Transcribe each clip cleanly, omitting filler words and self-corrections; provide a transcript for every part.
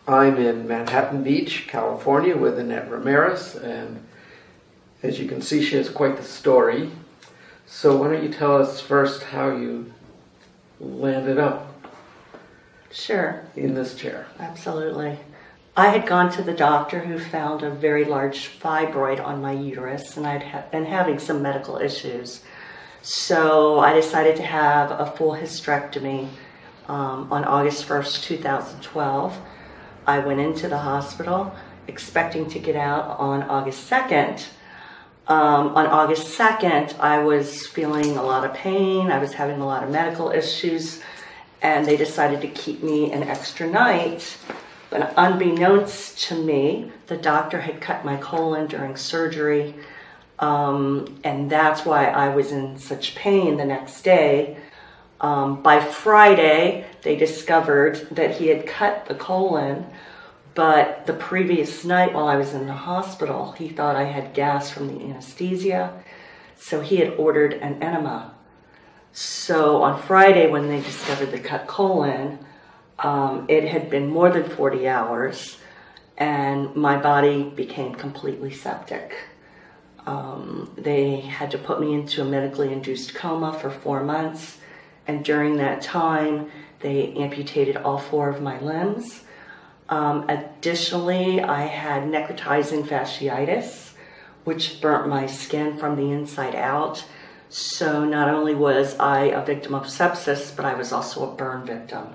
I'm in Manhattan Beach, California with Annette Ramirez, and as you can see, she has quite the story. So why don't you tell us first how you landed up in this chair? Absolutely. I had gone to the doctor who found a very large fibroid on my uterus, and I'd been having some medical issues. So I decided to have a full hysterectomy on August 1st, 2012. I went into the hospital expecting to get out on August 2nd. On August 2nd, I was feeling a lot of pain. I was having a lot of medical issues, and they decided to keep me an extra night. But unbeknownst to me, the doctor had cut my colon during surgery, and that's why I was in such pain the next day. By Friday, they discovered that he had cut the colon, but the previous night while I was in the hospital, he thought I had gas from the anesthesia, so he had ordered an enema. So on Friday, when they discovered the cut colon, it had been more than 40 hours, and my body became completely septic. They had to put me into a medically induced coma for 4 months. And during that time, they amputated all 4 of my limbs. Additionally, I had necrotizing fasciitis, which burnt my skin from the inside out. So not only was I a victim of sepsis, but I was also a burn victim.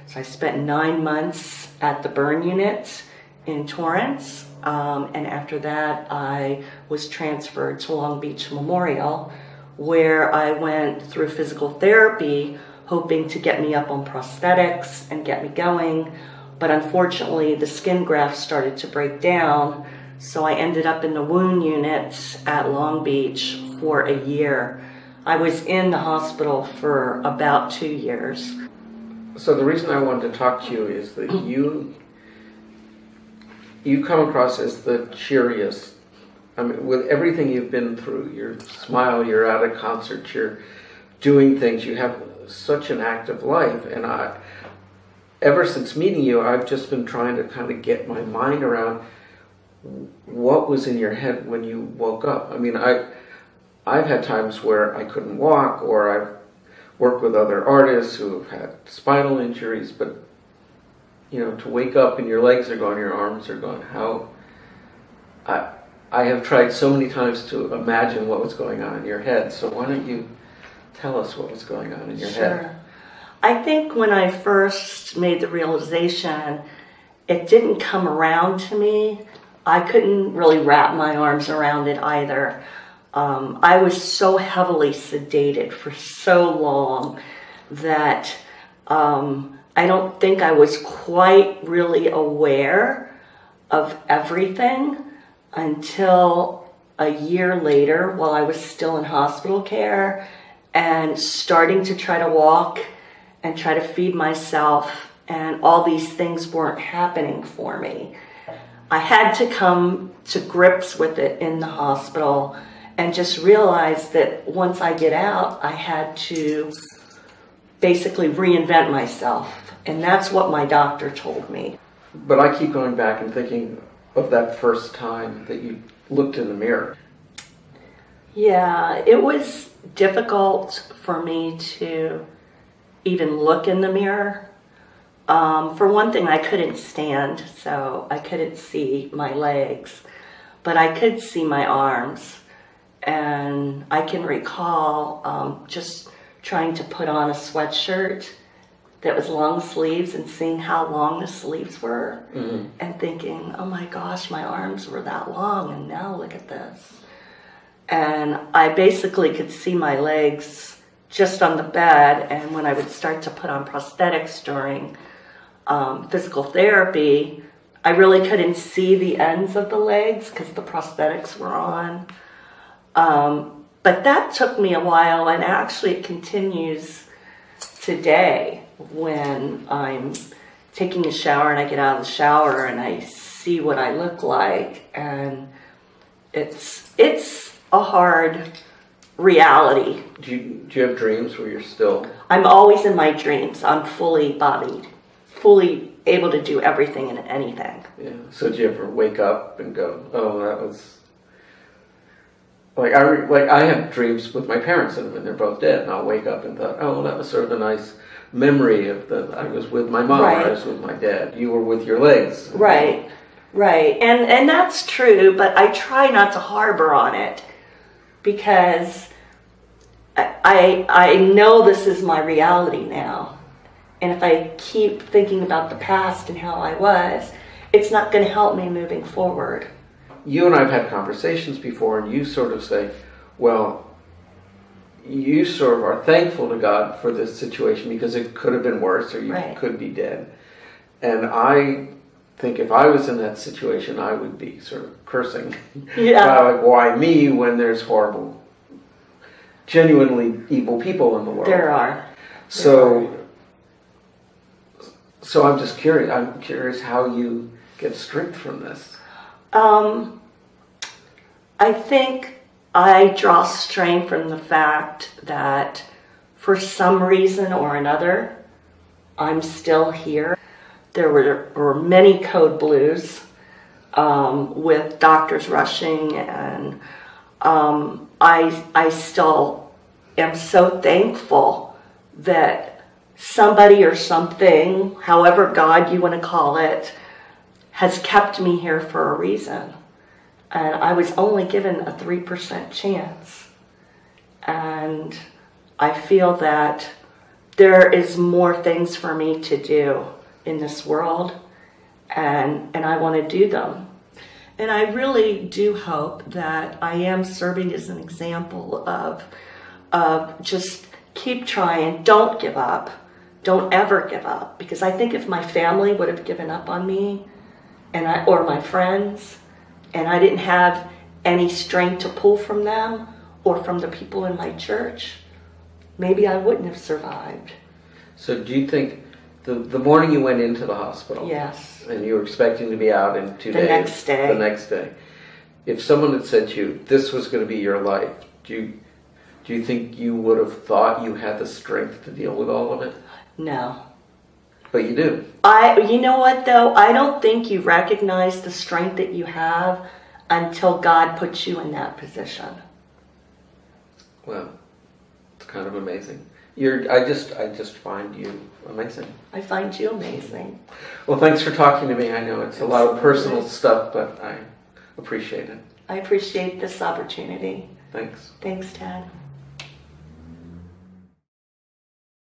So I spent 9 months at the burn unit in Torrance. And after that, I was transferred to Long Beach Memorial, where I went through physical therapy, hoping to get me up on prosthetics and get me going. But unfortunately, the skin graft started to break down, so I ended up in the wound unit at Long Beach for a year. I was in the hospital for about 2 years. So the reason I wanted to talk to you is that you come across as the cheeriest. I mean, with everything you've been through, your smile, you're at a concert, you're doing things, you have such an active life. And ever since meeting you, I've just been trying to kind of get my mind around what was in your head when you woke up. I mean, I've had times where I couldn't walk, or I've worked with other artists who have had spinal injuries, but, you know, to wake up and your legs are gone, your arms are gone, I have tried so many times to imagine what was going on in your head. So why don't you tell us what was going on in your head? I think when I first made the realization, it didn't come around to me. I couldn't really wrap my arms around it either. I was so heavily sedated for so long that I don't think I was quite really aware of everything until a year later, while I was still in hospital care and starting to try to walk and try to feed myself, and all these things weren't happening for me. I had to come to grips with it in the hospital and just realize that once I get out, I had to basically reinvent myself. And that's what my doctor told me. But I keep going back and thinking of that first time that you looked in the mirror. Yeah, it was difficult for me to even look in the mirror. For one thing, I couldn't stand, so I couldn't see my legs, but I could see my arms. And I can recall just trying to put on a sweatshirt that was long sleeves and seeing how long the sleeves were, and thinking, oh my gosh, my arms were that long, and now look at this. And I basically could see my legs just on the bed, and when I would start to put on prosthetics during physical therapy, I really couldn't see the ends of the legs because the prosthetics were on. But that took me a while, and actually it continues today when I'm taking a shower and I get out of the shower and I see what I look like, and it's a hard reality. Do you have dreams where you're still? I'm always in my dreams. I'm fully bodied. fully able to do everything and anything. Yeah. So did you ever wake up and go, oh, that was... I have dreams with my parents and they're both dead, and I'll wake up and thought, oh, that was sort of a nice memory of I was with my mom, Right. or I was with my dad. You were with your legs. Right, right. And that's true, but I try not to harbor on it because I know this is my reality now. And if I keep thinking about the past and how I was, it's not going to help me moving forward. You and I have had conversations before, and you sort of say, well, you sort of are thankful to God for this situation because it could have been worse, or you Right. could be dead. And I think if I was in that situation, I would be sort of cursing. Yeah. Like, why me when there's horrible, genuinely evil people in the world? There are. So I'm just curious. I'm curious how you get strength from this. I think I draw strength from the fact that for some reason or another, I'm still here. There were many code blues with doctors rushing, and I still am so thankful that somebody or something, however God you want to call it, has kept me here for a reason. And I was only given a 3% chance. And I feel that there is more things for me to do in this world, and I want to do them. And I really do hope that I am serving as an example of just keep trying, don't give up, don't ever give up. Because I think if my family would have given up on me, or my friends, and I didn't have any strength to pull from them or from the people in my church, maybe I wouldn't have survived. So do you think the morning you went into the hospital, Yes. and you were expecting to be out in 2 days, The next day, if someone had said to you, this was going to be your life, do you think you would have thought you had the strength to deal with all of it? no. But you do. You know what though? I don't think you recognize the strength that you have until God puts you in that position. Well, it's kind of amazing. I just find you amazing. I find you amazing. Well, thanks for talking to me. I know it's a lot of personal stuff, but I appreciate it. I appreciate this opportunity. Thanks. Thanks, Ted.